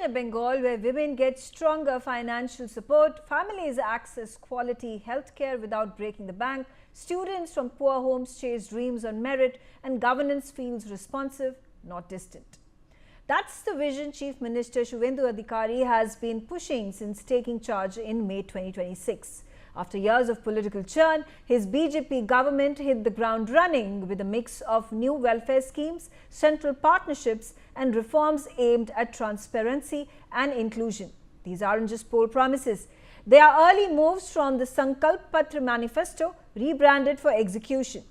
Imagine a Bengal where women get stronger financial support, families access quality healthcare without breaking the bank, students from poor homes chase dreams on merit, and governance feels responsive, not distant. That's the vision Chief Minister Suvendu Adhikari has been pushing since taking charge in May 2026. After years of political churn, his BJP government hit the ground running with a mix of new welfare schemes, central partnerships and reforms aimed at transparency and inclusion. These aren't just poor promises. They are early moves from the Sankalp Patra manifesto rebranded for execution.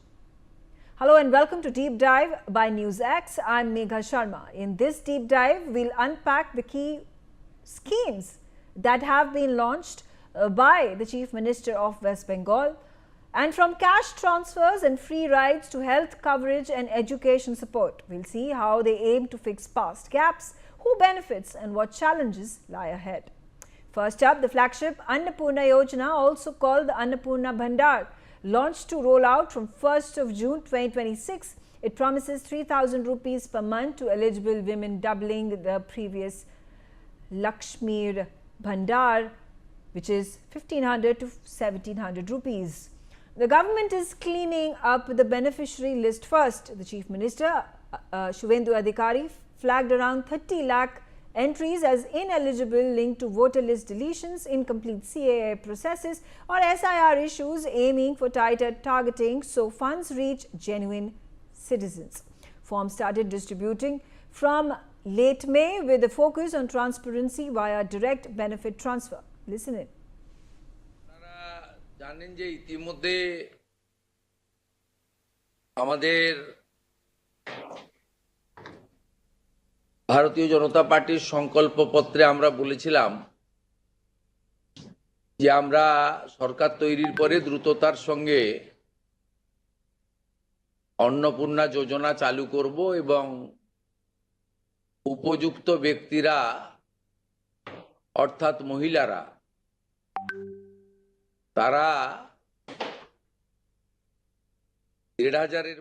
Hello and welcome to Deep Dive by NewsX. I'm Megha Sharma. In this deep dive, we'll unpack the key schemes that have been launched by the Chief Minister of West Bengal, and from cash transfers and free rides to health coverage and education support. We'll see how they aim to fix past gaps, who benefits and what challenges lie ahead. First up, the flagship Annapurna Yojana, also called the Annapurna Bhandar, launched to roll out from 1st of June 2026. It promises 3,000 rupees per month to eligible women, doubling the previous Lakshmi Bhandar, which is 1,500 to 1,700 rupees. The government is cleaning up the beneficiary list first. The Chief Minister, Suvendu Adhikari, flagged around 30 lakh entries as ineligible linked to voter list deletions, incomplete CAA processes or SIR issues, aiming for tighter targeting so funds reach genuine citizens. Forms started distributing from late May with a focus on transparency via direct benefit transfer. Listen in. জানেন যে ইতিমধ্যে আমাদের ভারতীয় জনতা পার্টির সংকল্পপত্রে আমরা বলেছিলাম যে আমরা সরকার তৈরির পরে দ্রুততার সঙ্গে অন্নপূর্ণা যোজনা চালু করব এবং উপযুক্ত ব্যক্তিরা অর্থাৎ মহিলারা তারা 1,500-এর।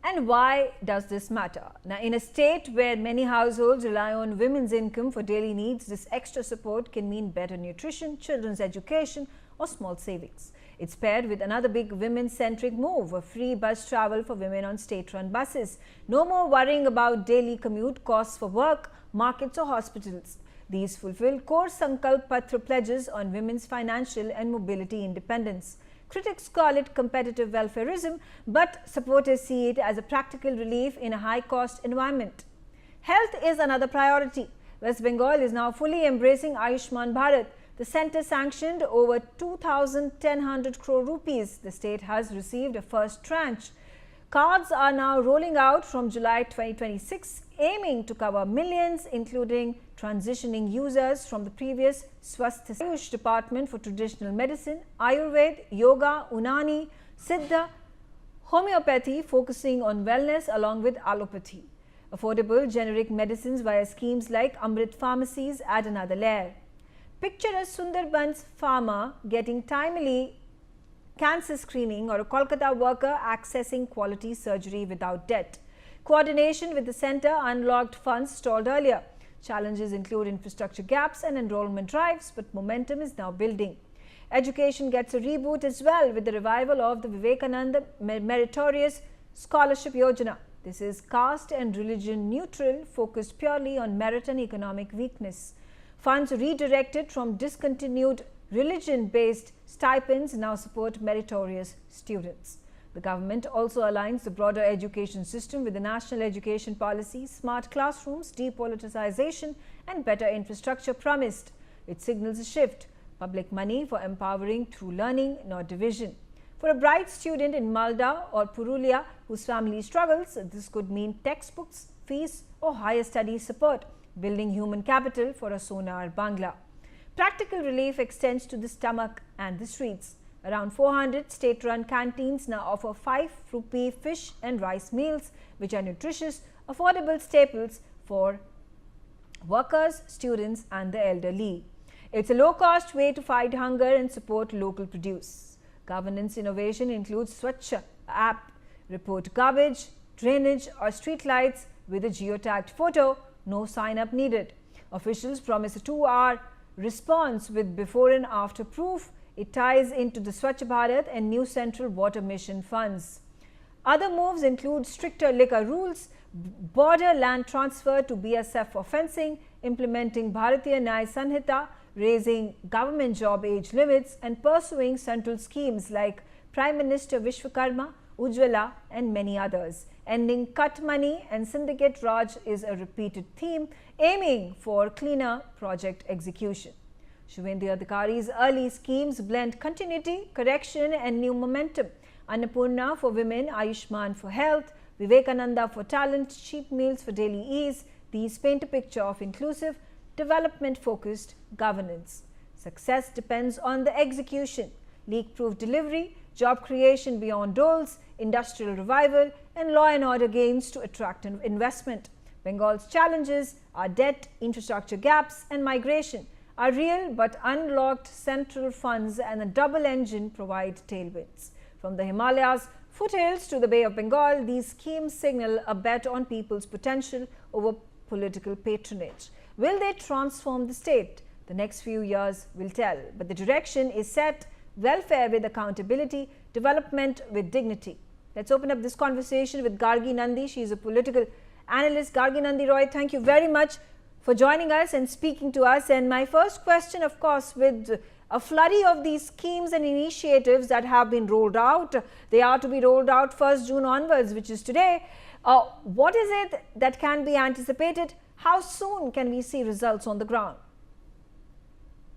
And why does this matter? Now, in a state where many households rely on women's income for daily needs, this extra support can mean better nutrition, children's education or small savings. It's paired with another big women-centric move, a free bus travel for women on state-run buses. No more worrying about daily commute costs for work, markets or hospitals. These fulfill core Sankalp Patra pledges on women's financial and mobility independence. Critics call it competitive welfareism, but supporters see it as a practical relief in a high-cost environment. Health is another priority. West Bengal is now fully embracing Ayushman Bharat. The centre sanctioned over 2,100 crore rupees. The state has received a first tranche. Cards are now rolling out from July 2026, aiming to cover millions, including transitioning users from the previous Swasthya Department for traditional medicine, Ayurveda, Yoga, Unani, Siddha, homeopathy, focusing on wellness along with allopathy. Affordable generic medicines via schemes like Amrit pharmacies add another layer. Picture a Sundarbans farmer getting timely cancer screening or a Kolkata worker accessing quality surgery without debt. Coordination with the centre unlocked funds stalled earlier. Challenges include infrastructure gaps and enrollment drives, but momentum is now building. Education gets a reboot as well with the revival of the Vivekananda Meritorious Scholarship Yojana. This is caste and religion neutral, focused purely on merit and economic weakness. Funds redirected from discontinued religion-based stipends now support meritorious students. The government also aligns the broader education system with the national education policy, smart classrooms, depoliticization and better infrastructure promised. It signals a shift, public money for empowering through learning, not division. For a bright student in Malda or Purulia whose family struggles, this could mean textbooks, fees or higher study support, building human capital for a Sonar Bangla. Practical relief extends to the stomach and the streets. Around 400 state-run canteens now offer 5 rupee fish and rice meals, which are nutritious, affordable staples for workers, students and the elderly. It's a low-cost way to fight hunger and support local produce. Governance innovation includes Swachh app, report garbage, drainage or street lights with a geotagged photo, no sign-up needed. Officials promise a 2-hour response with before and after proof. It ties into the Swachh Bharat and new Central Water Mission funds. Other moves include stricter liquor rules, border land transfer to BSF for fencing, implementing Bharatiya Nyaya Sanhita, raising government job age limits, and pursuing central schemes like Prime Minister Vishwakarma, Ujjwala, and many others. Ending cut money and syndicate Raj is a repeated theme, aiming for cleaner project execution. Suvendu Adhikari's early schemes blend continuity, correction, and new momentum. Annapurna for women, Ayushman for health, Vivekananda for talent, cheap meals for daily ease. These paint a picture of inclusive, development-focused governance. Success depends on the execution, leak-proof delivery, job creation beyond doles, industrial revival, and law and order gains to attract investment. Bengal's challenges are debt, infrastructure gaps, and migration are real, but unlocked central funds and a double engine provide tailwinds. From the Himalayas foothills to the Bay of Bengal, these schemes signal a bet on people's potential over political patronage. Will they transform the state? The next few years will tell, but the direction is set: welfare with accountability, development with dignity. Let's open up this conversation with Gargi Nandi. She is a political analyst. Gargi Nandi Roy, thank you very much for joining us and speaking to us. And my first question, of course, with a flurry of these schemes and initiatives that have been rolled out, they are to be rolled out 1st June onwards, which is today. What is it that can be anticipated? How soon can we see results on the ground?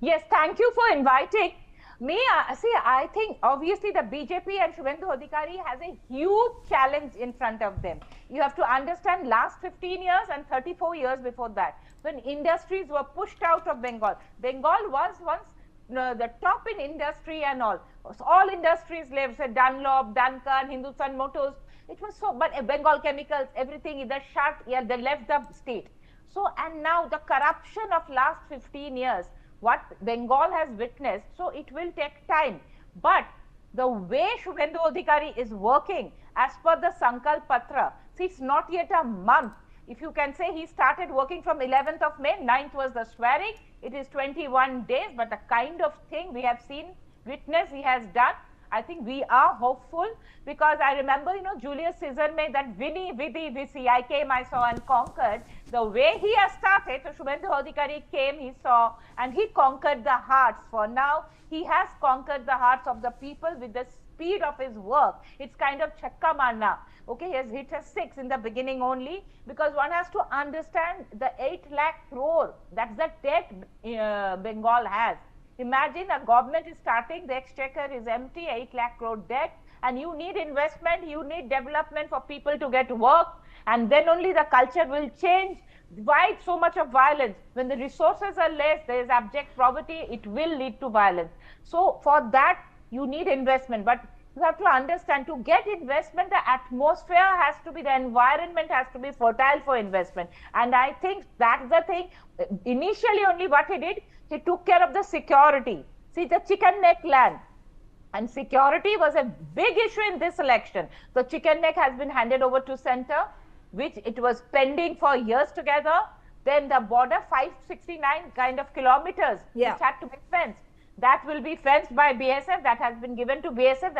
Yes, thank you for inviting me. I think obviously the BJP and Suvendu Adhikari has a huge challenge in front of them. You have to understand last 15 years and 34 years before that, when industries were pushed out of Bengal. Bengal was once the top in industry and all. All industries left, say Dunlop, Duncan, Hindustan Motors. It was so, but Bengal Chemicals, everything either shut, they left the state. So, and now the corruption of last 15 years, what Bengal has witnessed, so it will take time. But the way Suvendu Adhikari is working as per the Sankalp Patra, see, it's not yet a month. If you can say he started working from 11th of May, 9th was the swearing, it is 21 days, but the kind of thing we have seen, witnessed, he has done, I think we are hopeful, because I remember, Julius Caesar made that Vini, Vidi, Visi, I came, I saw and conquered. The way he has started, so Suvendu Adhikari came, he saw, and he conquered the hearts. For now, he has conquered the hearts of the people with the speed of his work. It's kind of chakka marna. Okay, he has hit a 6 in the beginning only, because one has to understand the 8 lakh crore, that's the debt Bengal has. Imagine a government is starting, the exchequer is empty, 8 lakh crore debt, and you need investment, you need development for people to get work, and then only the culture will change. Why so much of violence? When the resources are less, there is abject poverty, it will lead to violence. So for that, you need investment, but you have to understand, to get investment, the atmosphere has to be, the environment has to be fertile for investment. And I think that's the thing. Initially only what he did, he took care of the security. See, the chicken neck land. And security was a big issue in this election. The chicken neck has been handed over to center, which it was pending for years together. Then the border, 569 kind of kilometers, which had to be fenced. That will be fenced by BSF, that has been given to BSF,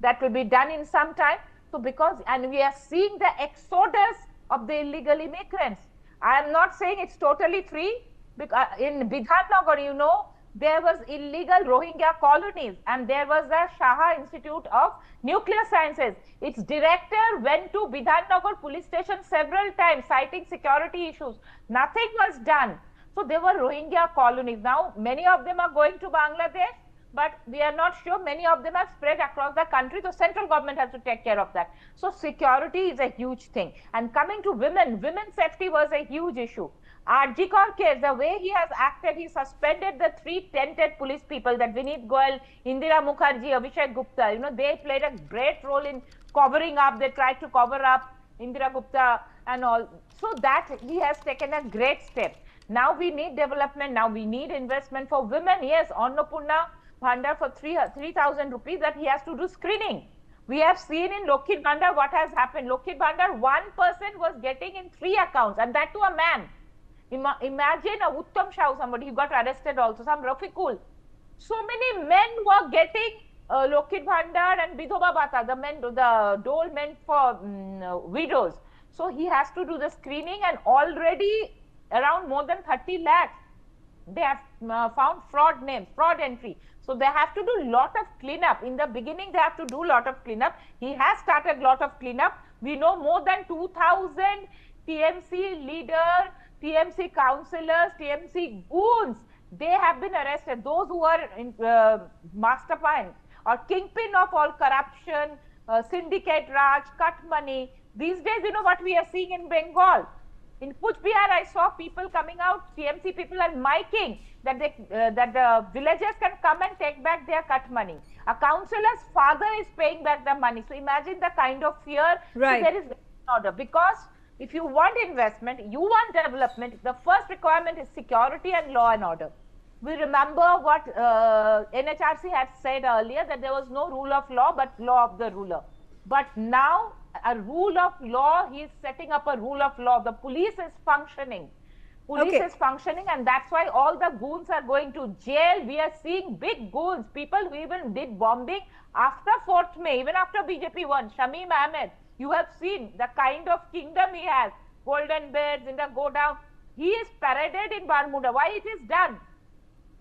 that will be done in some time. So because, and we are seeing the exodus of the illegal immigrants. I am not saying it's totally free, because in Bidhannagar, there was illegal Rohingya colonies, and there was the Shaha Institute of Nuclear Sciences. Its director went to Bidhannagar police station several times, citing security issues. Nothing was done. So there were Rohingya colonies. Now, many of them are going to Bangladesh, but we are not sure. Many of them have spread across the country. The central government has to take care of that. So security is a huge thing. And coming to women, women's safety was a huge issue. Adhikari case, the way he has acted, he suspended the 3 tainted police people, that Vineet Goyal, Indira Mukherjee, Abhishek Gupta. They played a great role in covering up. They tried to cover up Indira Gupta and all. So that he has taken a great step. Now we need development. Now we need investment for women. Yes, Annapurna Bhandar for 3,000 rupees, that he has to do screening. We have seen in Lokhit Bhandar what has happened. Lokhit Bhandar, one person was getting in 3 accounts, and that to a man. Imagine a Uttam Shah, somebody who got arrested also, some Rafiqul. So many men were getting Lokhit Bhandar and Vidhova Bhata, the dole meant for widows. So he has to do the screening, and already around more than 30 lakhs. They have found fraud names, fraud entry. So they have to do lot of cleanup. In the beginning, they have to do lot of cleanup. He has started lot of cleanup. We know more than 2,000 TMC leaders, TMC councillors, TMC goons, they have been arrested. Those who are in, mastermind or kingpin of all corruption, syndicate Raj, cut money. These days, you know what we are seeing in Bengal. In Kuch Bihar, I saw people coming out, TMC people are miking that the villagers can come and take back their cut money. A councillor's father is paying back the money. So imagine the kind of fear. Right. So there is order, because if you want investment, you want development, the first requirement is security and law and order. We remember what NHRC had said earlier, that there was no rule of law but law of the ruler. But now a rule of law, he is setting up a rule of law. The police is functioning. Police is functioning, and that's why all the goons are going to jail. We are seeing big goons, people who even did bombing after 4th May, even after BJP won. Shamim Ahmed, you have seen the kind of kingdom he has. Golden beds in the go down. He is paraded in Bermuda. Why it is done?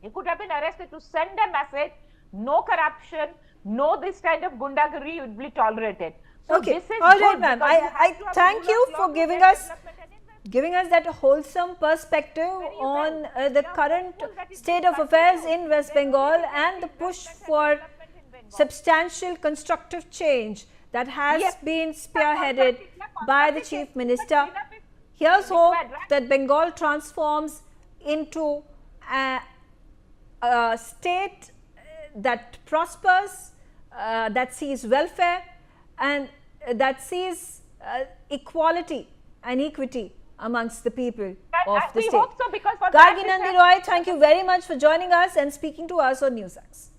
He could have been arrested to send a message, no corruption, no this kind of gundagari would be tolerated. So Okay, this is all right, good, ma'am. because you I have to have thank rule you of for law giving to get us development and investment. giving us that wholesome perspective on the current state of affairs in West Bengal and the push for substantial constructive change that has been spearheaded by the Chief Minister. Here's hope that Bengal transforms into a state that prospers, that sees welfare, and that sees equality and equity amongst the people of the We state. hope so, because for that Gargi Nandi Roy, thank you very much for joining us and speaking to us on NewsX.